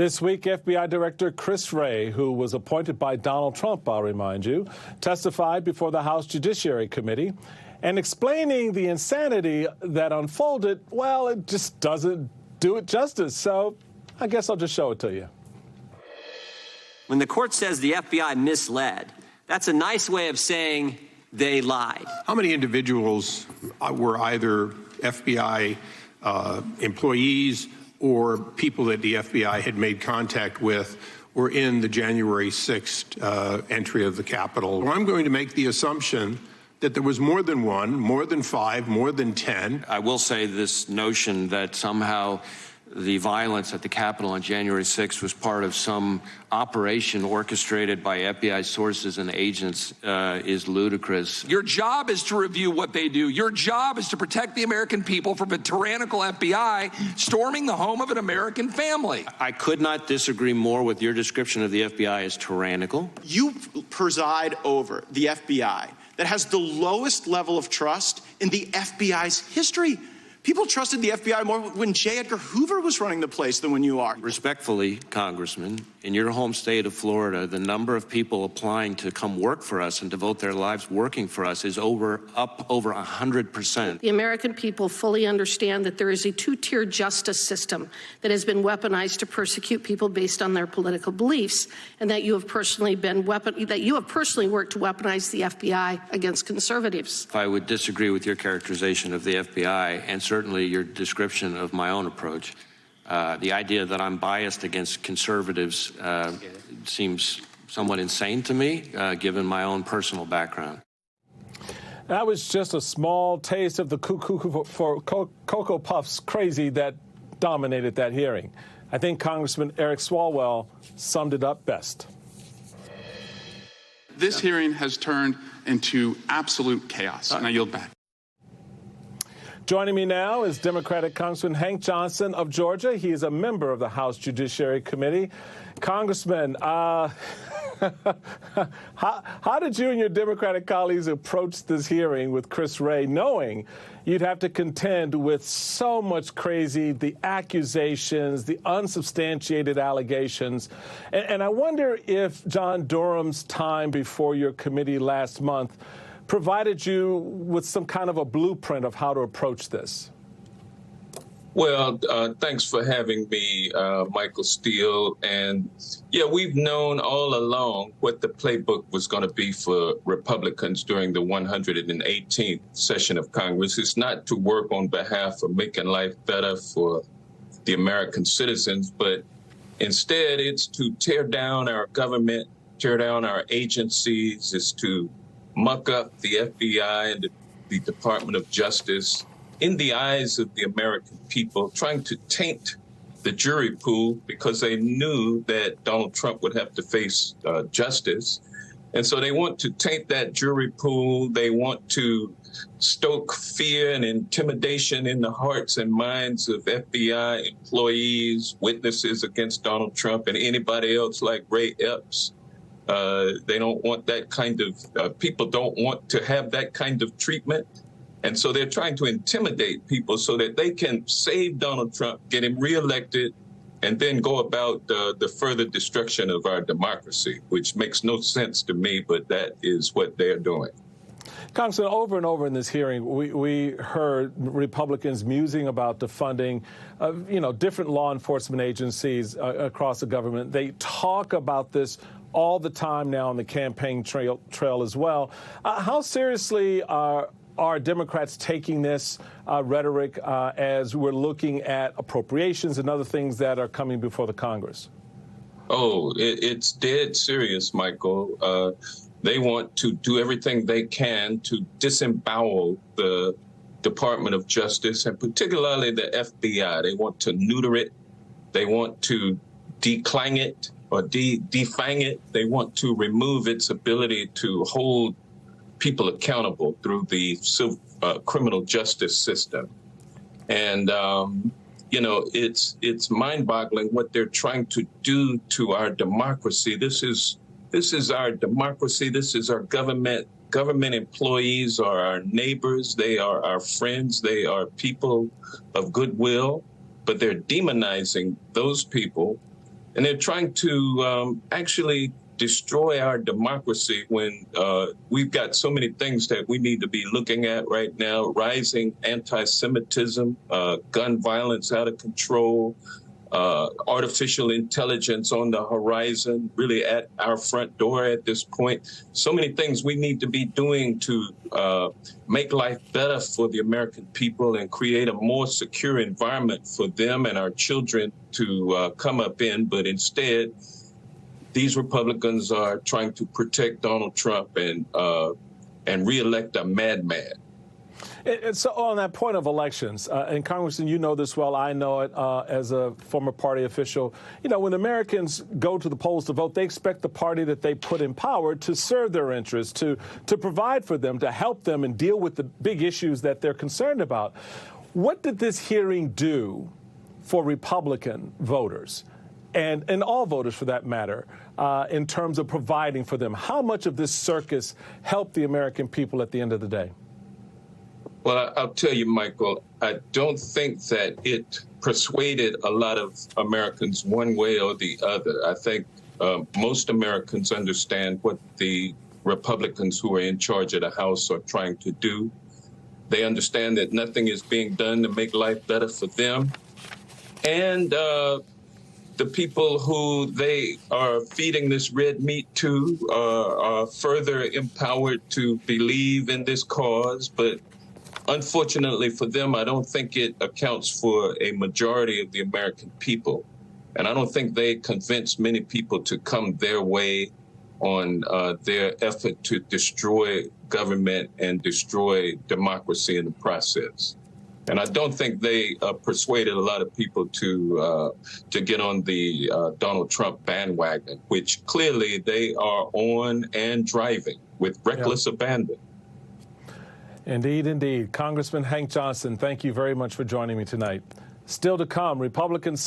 This week, FBI Director Chris Wray, who was appointed by Donald Trump, I'll remind you, testified before the House Judiciary Committee and explaining the insanity that unfolded, well, it just doesn't do it justice. So I guess I'll just show it to you. When the court says the FBI misled, that's a nice way of saying they lied. How many individuals were either FBI employees or people that the FBI had made contact with were in the January 6th entry of the Capitol? Well, I'm going to make the assumption that there was more than one, more than five, more than 10. I will say this notion that somehow the violence at the Capitol on January 6th was part of some operation orchestrated by FBI sources and agents is ludicrous. Your job is to review what they do. Your job is to protect the American people from a tyrannical FBI storming the home of an American family. I could not disagree more with your description of the FBI as tyrannical. You preside over the FBI that has the lowest level of trust in the FBI's history. People trusted the FBI more when J. Edgar Hoover was running the place than when you are. Respectfully, Congressman, in your home state of Florida, the number of people applying to come work for us and devote their lives working for us is up over 100%. The American people fully understand that there is a two-tier justice system that has been weaponized to persecute people based on their political beliefs, and that you have personally worked to weaponize the FBI against conservatives. I would disagree with your characterization of the FBI and certainly your description of my own approach. The idea that I'm biased against conservatives seems somewhat insane to me, given my own personal background. That was just a small taste of the Cocoa Puffs crazy that dominated that hearing. I think Congressman Eric Swalwell summed it up best. This hearing has turned into absolute chaos, and I yield back. Joining me now is Democratic Congressman Hank Johnson of Georgia. He is a member of the House Judiciary Committee. Congressman, how did you and your Democratic colleagues approach this hearing with Chris Wray, knowing you'd have to contend with so much crazy, the accusations, the unsubstantiated allegations? And I wonder if John Durham's time before your committee last month provided you with some kind of a blueprint of how to approach this. Well, thanks for having me, Michael Steele. And yeah, we've known all along what the playbook was going to be for Republicans during the 118th session of Congress. It's not to work on behalf of making life better for the American citizens, but instead it's to tear down our government, tear down our agencies. It's to muck up the FBI and the Department of Justice in the eyes of the American people, trying to taint the jury pool because they knew that Donald Trump would have to face justice. And so they want to taint that jury pool. They want to stoke fear and intimidation in the hearts and minds of FBI employees, witnesses against Donald Trump, and anybody else like Ray Epps. They don't want that kind of, people don't want to have that kind of treatment. And so they're trying to intimidate people so that they can save Donald Trump, get him reelected, and then go about the further destruction of our democracy, which makes no sense to me, but that is what they're doing. Congressman, over and over in this hearing, we heard Republicans musing about the funding of, different law enforcement agencies across the government. They talk about this all the time now on the campaign trail as well. How seriously are Democrats taking this rhetoric as we're looking at appropriations and other things that are coming before the Congress? Oh, it's dead serious, Michael. They want to do everything they can to disembowel the Department of Justice, and particularly the FBI. They want to neuter it. They want to declang it or defang it. They want to remove its ability to hold people accountable through the criminal justice system. And, it's mind-boggling what they're trying to do to our democracy. This is our democracy. This is our government. Government employees are our neighbors. They are our friends. They are people of goodwill, but they're demonizing those people And they're trying to actually destroy our democracy when we've got so many things that we need to be looking at right now: rising anti-Semitism, gun violence out of control, artificial intelligence on the horizon, really at our front door at this point. So many things we need to be doing to make life better for the American people and create a more secure environment for them and our children to come up in. But instead, these Republicans are trying to protect Donald Trump and reelect a madman. And so on that point of elections, and Congressman, you know this well, I know it as a former party official, when Americans go to the polls to vote, they expect the party that they put in power to serve their interests, to provide for them, to help them and deal with the big issues that they're concerned about. What did this hearing do for Republican voters? And all voters, for that matter, in terms of providing for them? How much of this circus helped the American people at the end of the day? Well, I'll tell you, Michael, I don't think that it persuaded a lot of Americans one way or the other. I think most Americans understand what the Republicans who are in charge of the House are trying to do. They understand that nothing is being done to make life better for them. And the people who they are feeding this red meat to are further empowered to believe in this cause. But unfortunately for them, I don't think it accounts for a majority of the American people. And I don't think they convince many people to come their way on their effort to destroy government and destroy democracy in the process. And I don't think they persuaded a lot of people to get on the Donald Trump bandwagon, which clearly they are on and driving with reckless abandon. Indeed, indeed. Congressman Hank Johnson, thank you very much for joining me tonight. Still to come, Republicans